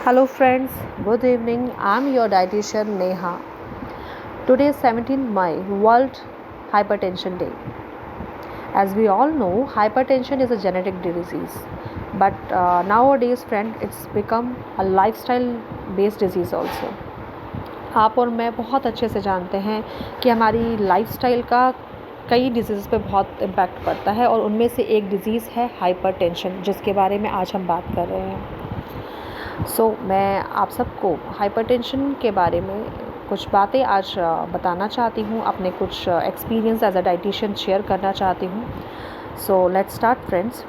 Hello friends, good evening. I'm your dietitian Neha. Today is 17 May, World Hypertension Day. As we all know, hypertension is a genetic disease, but nowadays, friend, it's become a lifestyle-based disease also. आप और मैं बहुत अच्छे से जानते हैं कि हमारी लाइफस्टाइल का कई डिजीज़ पे बहुत इम्पैक्ट पड़ता है और उनमें से एक डिज़ीज़ है हाइपरटेंशन, जिसके बारे में आज हम बात कर रहे हैं। मैं आप सबको हाइपरटेंशन के बारे में कुछ बातें आज बताना चाहती हूँ, अपने कुछ experience as a dietitian share करना चाहती हूँ। Let's start friends.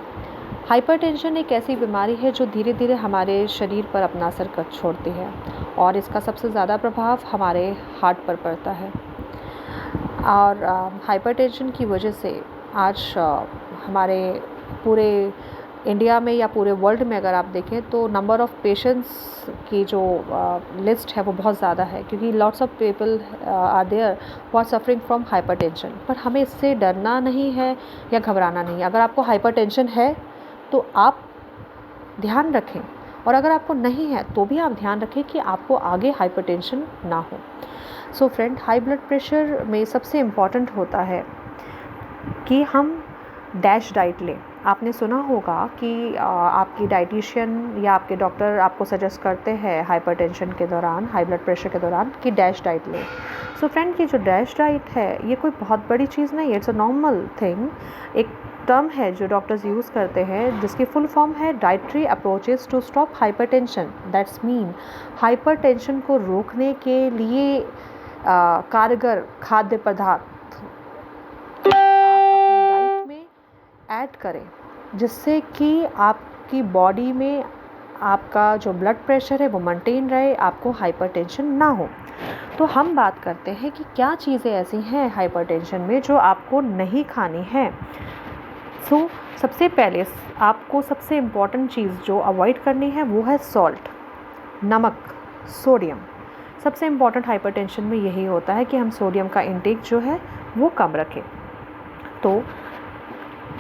हाइपरटेंशन एक ऐसी बीमारी है जो धीरे धीरे हमारे शरीर पर अपना असर कर छोड़ती है और इसका सबसे ज़्यादा प्रभाव हमारे हार्ट पर पड़ता है। और हाइपरटेंशन की वजह से आज हमारे पूरे इंडिया में या पूरे वर्ल्ड में अगर आप देखें तो नंबर ऑफ़ पेशेंट्स की जो लिस्ट है वो बहुत ज़्यादा है, क्योंकि lots of people are there who are suffering from hypertension. पर हमें इससे डरना नहीं है या घबराना नहीं है। अगर आपको हाइपरटेंशन है तो आप ध्यान रखें, और अगर आपको नहीं है तो भी आप ध्यान रखें कि आपको आगे हाइपरटेंशन ना हो। फ्रेंड, हाई ब्लड प्रेशर में सबसे इम्पॉर्टेंट होता है कि हम डैश डाइट लें। आपने सुना होगा कि आपकी डाइटिशियन या आपके डॉक्टर आपको सजेस्ट करते हैं हाइपरटेंशन के दौरान, हाई ब्लड प्रेशर के दौरान, कि डैश डाइट लें। फ्रेंड, ये जो डैश डाइट है ये कोई बहुत बड़ी चीज़ नहीं है, इट्स अ नॉर्मल थिंग। एक टर्म है जो डॉक्टर्स यूज़ करते हैं जिसकी फुल फॉर्म है dietary approaches to stop hypertension. That's mean hypertension को रोकने के लिए कारगर खाद्य पदार्थ आप अपनी डाइट में ऐड करें, जिससे कि आपकी बॉडी में आपका जो ब्लड प्रेशर है वो मेंटेन रहे, आपको हाइपरटेंशन ना हो। तो हम बात करते हैं कि क्या चीज़ें ऐसी हैं हाइपरटेंशन में जो आपको नहीं खानी है। सबसे पहले आपको सबसे इम्पॉर्टेंट चीज़ जो अवॉइड करनी है वो है सॉल्ट, नमक, सोडियम। सबसे इम्पॉर्टेंट हाइपरटेंशन में यही होता है कि हम सोडियम का इंटेक जो है वो कम रखें। तो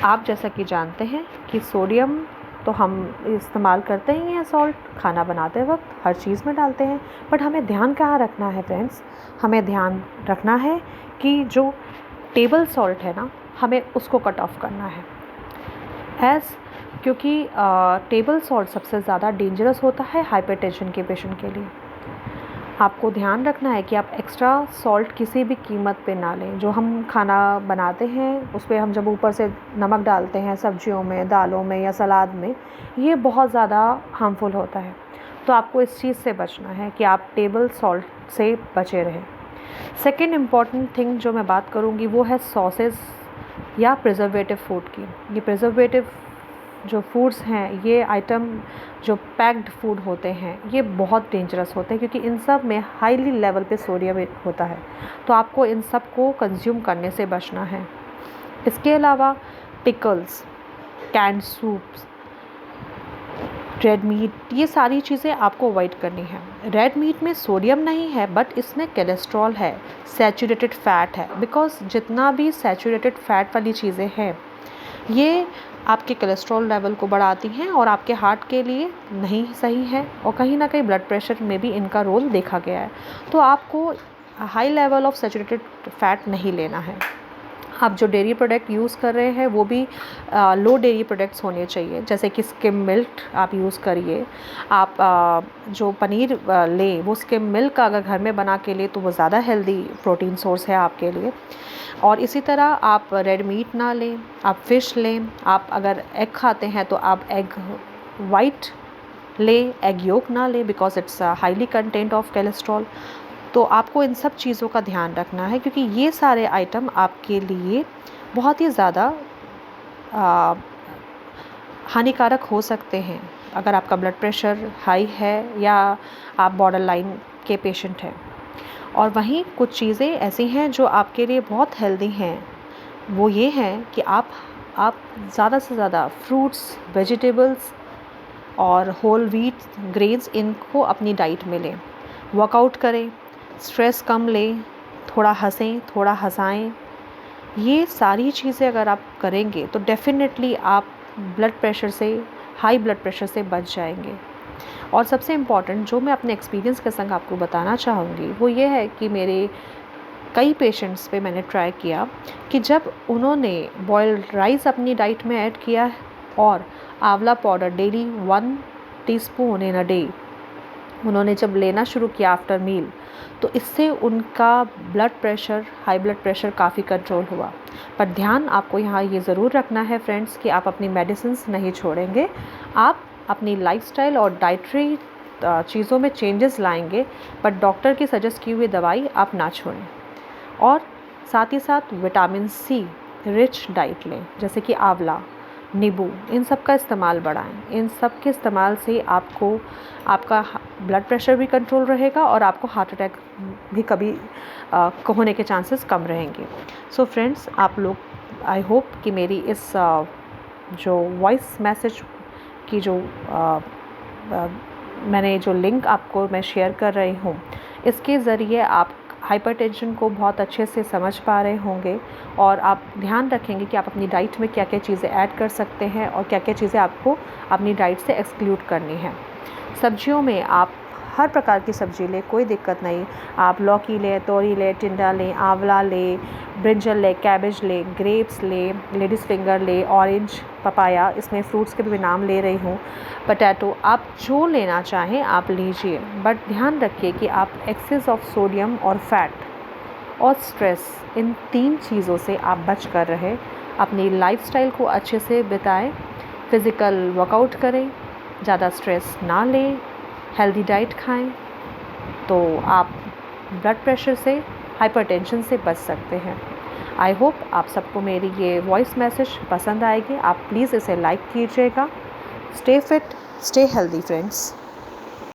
आप जैसा कि जानते हैं कि सोडियम तो हम इस्तेमाल करते ही हैं, सॉल्ट खाना बनाते वक्त हर चीज़ में डालते हैं। बट हमें ध्यान कहाँ रखना है फ्रेंड्स? हमें ध्यान रखना है कि जो टेबल सॉल्ट है ना, हमें उसको कट ऑफ करना है। क्योंकि टेबल सॉल्ट सबसे ज़्यादा डेंजरस होता है हाइपरटेंशन के पेशेंट के लिए। आपको ध्यान रखना है कि आप एक्स्ट्रा सॉल्ट किसी भी कीमत पे ना लें। जो हम खाना बनाते हैं उस पर हम जब ऊपर से नमक डालते हैं सब्जियों में, दालों में या सलाद में, ये बहुत ज़्यादा हार्मफुल होता है। तो आपको इस चीज़ से बचना है कि आप टेबल सॉल्ट से बचे रहें। सेकेंड इम्पॉर्टेंट थिंग जो मैं बात करूँगी वो है सॉसेस या प्रिजर्वेटिव फूड की। ये प्रिजर्वेटिव जो फूड्स हैं, ये आइटम जो पैक्ड फूड होते हैं, ये बहुत डेंजरस होते हैं, क्योंकि इन सब में हाईली लेवल पे सोडियम होता है। तो आपको इन सब को कंज्यूम करने से बचना है। इसके अलावा pickles, canned soups, red meat, ये सारी चीज़ें आपको अवॉइड करनी है। रेड मीट में सोडियम नहीं है बट इसमें कोलेस्ट्रॉल है, सैचुरेटेड फ़ैट है। बिकॉज जितना भी सैचुरेटेड फ़ैट वाली चीज़ें हैं ये आपके कोलेस्ट्रॉल लेवल को बढ़ाती हैं और आपके हार्ट के लिए नहीं सही है, और कहीं ना कहीं ब्लड प्रेशर में भी इनका रोल देखा गया है। तो आपको high level of saturated fat नहीं लेना है। आप जो डेयरी प्रोडक्ट यूज़ कर रहे हैं वो भी लो डेयरी प्रोडक्ट्स होने चाहिए, जैसे कि स्किम मिल्क आप यूज़ करिए। आप जो पनीर लें वो स्किम मिल्क का अगर घर में बना के ले तो वो ज़्यादा हेल्दी प्रोटीन सोर्स है आपके लिए। और इसी तरह आप रेड मीट ना लें, आप फ़िश लें। आप अगर एग खाते हैं तो आप एग वाइट लें, एग योक ना लें, because it's highly content of cholesterol. तो आपको इन सब चीज़ों का ध्यान रखना है, क्योंकि ये सारे आइटम आपके लिए बहुत ही ज़्यादा हानिकारक हो सकते हैं अगर आपका ब्लड प्रेशर हाई है या आप बॉर्डर लाइन के पेशेंट हैं। और वहीं कुछ चीज़ें ऐसी हैं जो आपके लिए बहुत हेल्दी हैं, वो ये हैं कि आप ज़्यादा से ज़्यादा फ्रूट्स, वेजिटेबल्स और होल व्हीट ग्रेन्स इनको अपनी डाइट में लें। वर्कआउट करें, स्ट्रेस कम लें, थोड़ा हंसें, थोड़ा हंसाएं। ये सारी चीज़ें अगर आप करेंगे तो डेफिनेटली आप हाई ब्लड प्रेशर से बच जाएंगे। और सबसे इम्पॉर्टेंट जो मैं अपने एक्सपीरियंस के संग आपको बताना चाहूँगी वो ये है कि मेरे कई पेशेंट्स पे मैंने ट्राई किया कि जब उन्होंने बॉइल्ड राइस अपनी डाइट में ऐड किया और आंवला powder daily 1 teaspoon in a day उन्होंने जब लेना शुरू किया आफ्टर मील, तो इससे उनका हाई ब्लड प्रेशर काफ़ी कंट्रोल हुआ। पर ध्यान आपको यहाँ ये ज़रूर रखना है फ्रेंड्स कि आप अपनी मेडिसिन्स नहीं छोड़ेंगे, आप अपनी लाइफस्टाइल और डाइटरी चीज़ों में चेंजेस लाएंगे, बट डॉक्टर की सजेस्ट की हुई दवाई आप ना छोड़ें। और साथ ही साथ विटामिन सी रिच डाइट लें, जैसे कि आंवला, नींबू, इन सब का इस्तेमाल बढ़ाएं। इन सब के इस्तेमाल से आपका ब्लड प्रेशर भी कंट्रोल रहेगा और आपको हार्ट अटैक भी कभी होने के चांसेस कम रहेंगे। सो फ्रेंड्स, आप लोग आई होप कि मेरी इस जो वॉइस मैसेज की जो मैंने जो लिंक आपको मैं शेयर कर रही हूँ, इसके ज़रिए आप हाइपरटेंशन को बहुत अच्छे से समझ पा रहे होंगे और आप ध्यान रखेंगे कि आप अपनी डाइट में क्या क्या चीज़ें ऐड कर सकते हैं और क्या क्या चीज़ें आपको अपनी डाइट से एक्सक्लूड करनी है। सब्जियों में आप हर प्रकार की सब्जी लें, कोई दिक्कत नहीं। आप लौकी लें, तोरी लें, टिंडा लें, आंवला लें, ब्रिंजल लें, कैबेज लें, ग्रेप्स लें, लेडीज़ फिंगर लें, ऑरेंज, पपाया, इसमें फ्रूट्स के भी नाम ले रही हूँ, पोटैटो, आप जो लेना चाहें आप लीजिए। बट ध्यान रखिए कि आप एक्सेस ऑफ सोडियम और फैट और स्ट्रेस, इन 3 चीज़ों से आप बच कर रहें। अपनी लाइफस्टाइल को अच्छे से बिताएं, फिज़िकल वर्कआउट करें, ज़्यादा स्ट्रेस ना लें, हेल्दी डाइट खाएं, तो आप ब्लड प्रेशर से, हाइपरटेंशन से बच सकते हैं। आई होप आप सबको मेरी ये वॉइस मैसेज पसंद आएगी। आप प्लीज़ इसे लाइक कीजिएगा। Stay fit, stay healthy friends.